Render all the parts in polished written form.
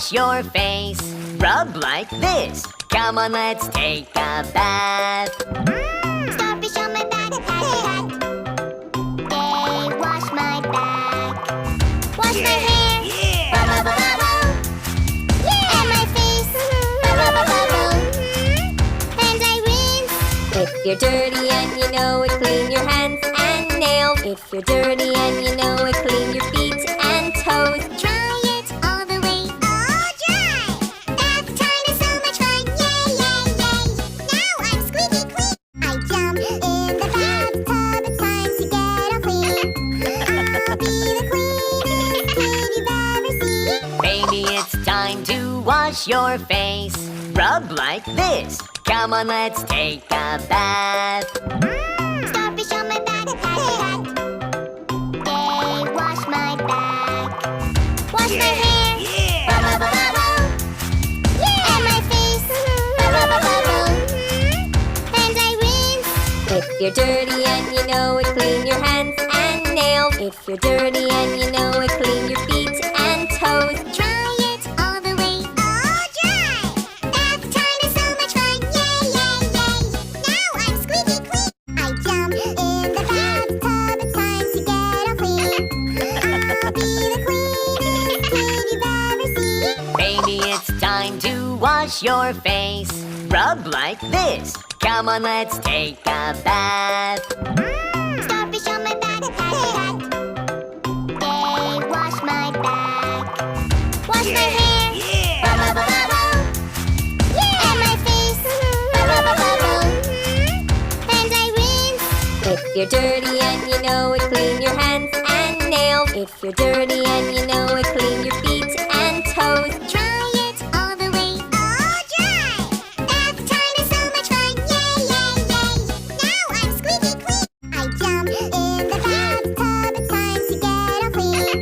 wash your face. Rub like this. Come on, let's take a bath. Starfish on my back. Hey, wash my back. Wash my hair. Bubble, bubble, bubble. And my face. Bubble, bubble, bubble. And I rinse. If you're dirty and you know it, clean your hands and nails. If you're dirty and you know it, clean your feet and toes. Dry it all the way. All dry. Bath time is so much fun. Yay, yay, yay. Now I'm squeaky clean. I jump in the bathtub. It's time to get all clean. I'll be the cleanest kid you've ever seen. Baby, it's time to wash your face. Rub like this. Come on, let's take a bath. Starfish on my back. Hey, wash my back. Wash my hair. Bubble, bubble, bubble. And my face. Bubble, bubble, bubble. And I rinse. If you're dirty and you know it, clean your hands and nails. If you're dirty and you know it, clean your feet and toes. Dry it all the way. All dry. Bath time is so much fun. Yay, yay, yay. Now I'm squeaky clean. I jump in the bathtub. It's time to get all clean. I'll be the cleanest kid you've ever seen. Baby, it's time to wash your face. Rub like this. Come on, let's take a bath. Starfish on my back. Hey, wash my back. Wash my hair. Bubble, bubble, bubble. And my face. Bubble, bubble, bubble. And I rinse. If you're dirty and you know it, clean your hands and nails. If you're dirty and you know it, clean your feet and toes. Dry it all the way. All dry. Bath time is so much fun. Yay, yay, yay. Now I'm squeaky clean. I jump in the bathtub. It's time to get all clean.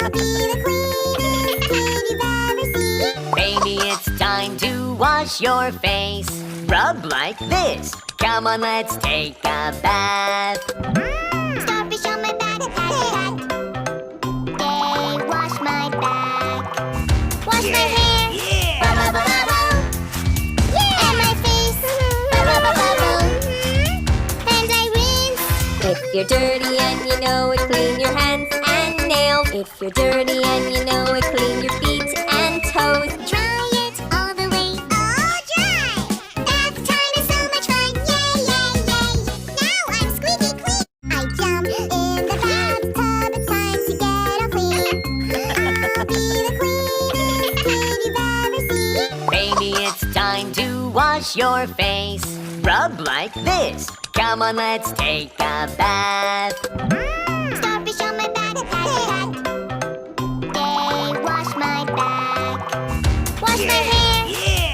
I'll be the cleanest kid you've ever seen. Baby, it's time to wash your face. Rub like this. Come on, let's take a bath. Starfish on my back. Hey, wash my back. Wash my hair. Bubble, bubble, bubble. And my face. Bubble, bubble, bubble. And I rinse. If you're dirty and you know it, clean your hands and nails. If you're dirty and you know it, clean your feet and toes. Dry it all the way. All dry. Bath time is so much fun. Yay, yay, yay. Now I'm squeaky clean. I jump in the bathtub. It's time to get all clean. I'll be the cleanest kid you've ever seen. Baby, it's time to wash your face. Rub like this. Come on, let's take a bath. Starfish on my back. Hey, wash my back. Wash my hair.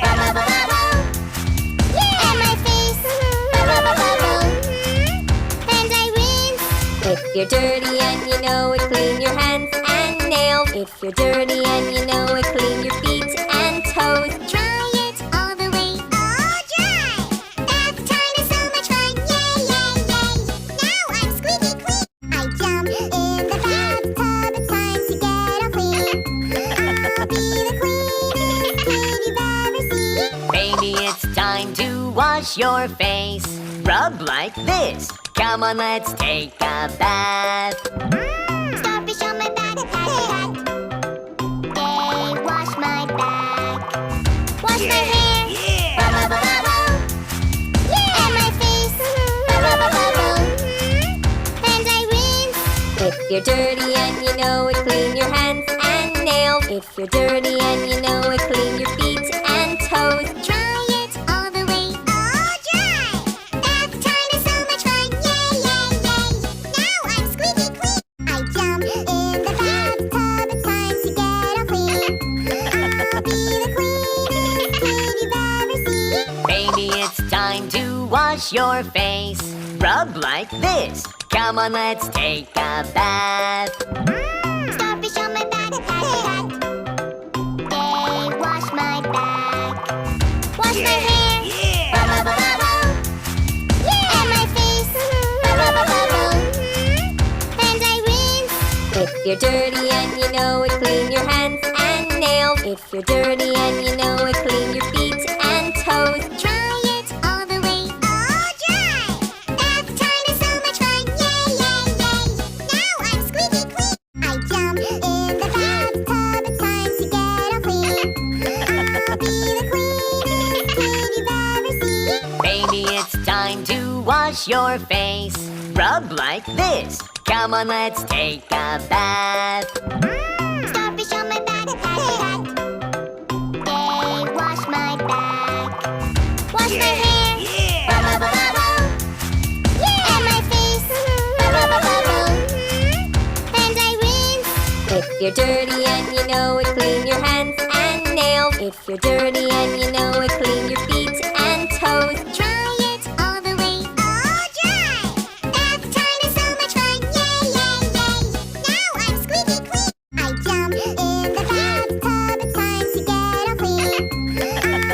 Bubble, bubble, bubble. And my face. Bubble, bubble, bubble. And I rinse. If you're dirty and you know it, clean your hands and nails. If you're dirty and you know it, clean your feet and toes. Dry it all the way. All dry. Bath time is so much fun. Yay, yay, yay. Now I'm squeaky clean. I jump in the bathtub. It's time to get all clean. I'll be the cleanest kid you've ever seen. Baby, it's time to wash your face. Rub like this. Come on, let's take a bath. Starfish on my back. Hey, wash my back. Wash my hair. Bubble, bubble, bubble. And my face. Bubble, bubble, bubble. And I rinse. If you're dirty and you know it, clean your hands and nails. If you're dirty and you know it, clean your feet and toes. Dry it all the way. All dry. Bath time is so much fun. Yay, yay, yay. Now I'm squeaky clean. I jump in the bathtub. It's time to get all clean. I'll be the cleanest kid you've ever seen. Baby, it's time to wash your face. Rub like this. Come on, let's take a bath. Starfish on my back. Hey, wash my back. Wash my hair. Bubble, bubble, bubble. And my face. Bubble, bubble, bubble. And I rinse. If you're dirty and you know it, clean your hands and nails. If If you're dirty and you know it, clean your feet and toes. Try it all the way, all dry. Bath time is so much fun, yay, yay, yay. Now I'm squeaky clean. I jump in the bathtub, it's time to get all clean. I'll be the cleanest kid you've ever seen. Baby, it's time to wash your face. Rub like this. Come on, let's take a bath. Starfish on my back, Yay, wash my back. Wash my hair, bubble, bubble, bubble. And my face, bubble, bubble, bubble. And I rinse. If you're dirty and you know it, clean your hands and nails. If you're dirty and you know it, clean your feet and toes. Try it all the way, all dry. Bath time is so much fun, yay, yay, yay. Now I'm squeaky clean. I jump in the bathtub, it's time to get all clean.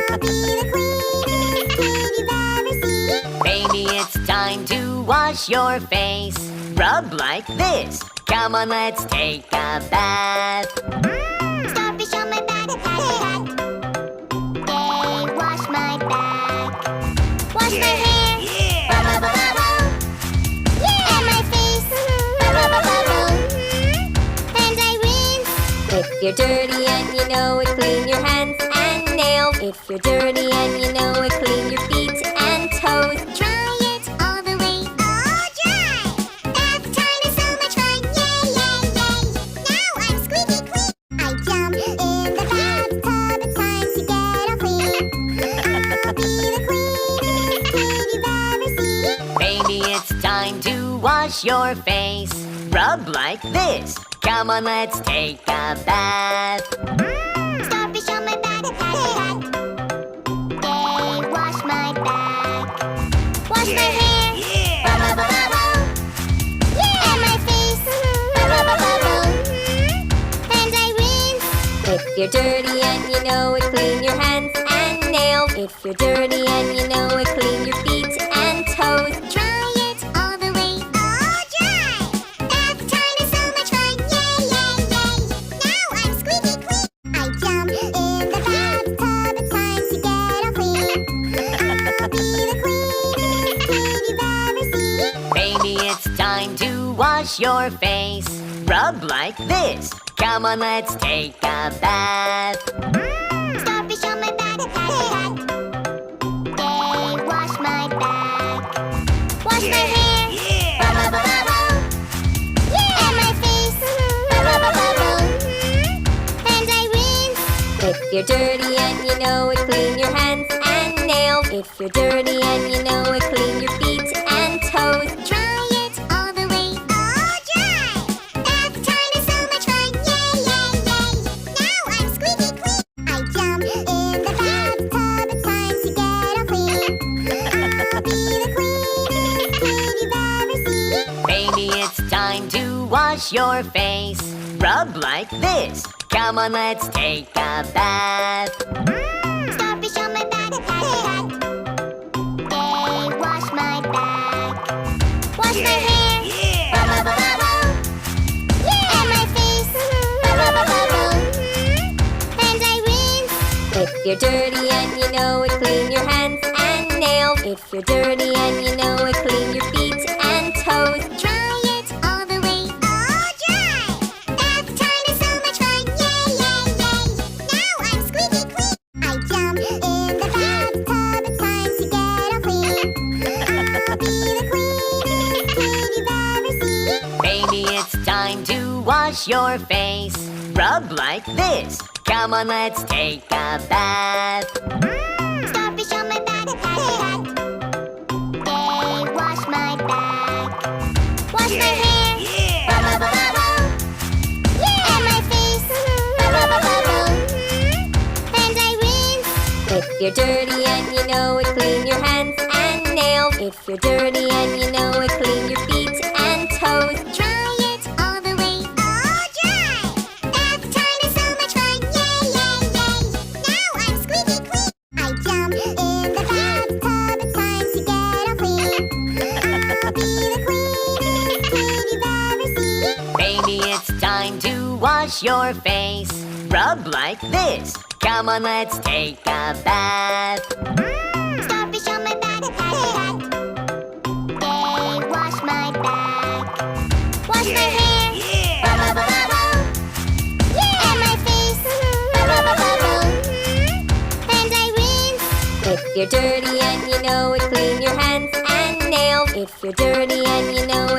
I'll be the cleanest kid you've ever seen. Baby, it's time to wash your face. Rub like this. Come on, let's take a bath. Starfish on my back, Yay, wash my back. Wash my hair, bubble, bubble, bubble. And my face, bubble, bubble, bubble. And I rinse. If you're dirty and you know it, clean your hands and nails. If you're dirty and you know it, clean your feet and toes. Try it all the way, all dry. Bath time is so much fun, yay, yay, yay. Now I'm squeaky clean. I jump in the bathtub, it's time to get all clean. I'll be the cleanest kid you've ever seen. Baby, it's time to wash your face. Rub like this. Come on, let's take a bath. Starfish on my back, Yay, wash my back. Wash my hair, bubble, bubble, bubble. And my face, bubble, bubble, bubble. And I rinse. If you're dirty and you know it, clean your hands and nails. If you're dirty and you know it, clean your feet and toes. Try it all the way, all dry. Bath time is so much fun, yay, yay, yay. Now I'm squeaky clean. I jump in the bathtub, it's time to get all clean. I'll be the cleanest kid you've ever seen. Baby, it's time to wash your face. Rub like this. Come on, let's take a bath. Starfish on my back, Yay, wash my back. Wash my hair, bubble, bubble, bubble. And my face, bubble, bubble, bubble. And I rinse. If you're dirty and you know it, clean your hands and nails. If you're dirty and you know it, clean your feet and toes. Try it all the way, all dry. Bath time is so much fun, yay, yay, yay. Now I'm squeaky clean. I jump in the bathtub, it's time to get all clean. I'll be the cleanest kid you've ever seen. Baby, it's time to wash your face. Rub like this. Come on, let's take a bath. Starfish on my back, Yay, wash my back. Wash my hair, bubble, bubble, bubble. And my face, bubble, bubble, bubble. And I rinse. If you're dirty and you know it, clean your hands and nails. If you're dirty and you know it, clean your feet and toes. Try it all the way, all dry. Bath time is so much fun, yay, yay, yay. Now I'm squeaky clean. I jump in the bathtub, it's time to get all clean. I'll be the cleanest kid you've ever seen. Baby, it's time to wash your face. Rub like this. Come on, let's take a bath. Starfish on my back, Yay, wash my back. Wash my hair, bubble, bubble, bubble. And my face, bubble, bubble, bubble. And I rinse. If you're dirty and you know it, clean your hands and nails. If you're dirty and you know it, clean your feet and toes. Try it all the way, all dry. Bath time is so much fun, yay, yay, yay. Now I'm squeaky clean. I jump in the bathtub, it's time to get all clean. I'll be the cleanest kid you've ever seen. Baby, it's time to wash your face. Rub like this. Come on, let's take a bath. Starfish on my back, They wash my back. Wash my hair. And my face. And I rinse. If you're dirty and you know it, clean your hands and nails. If you're dirty and you know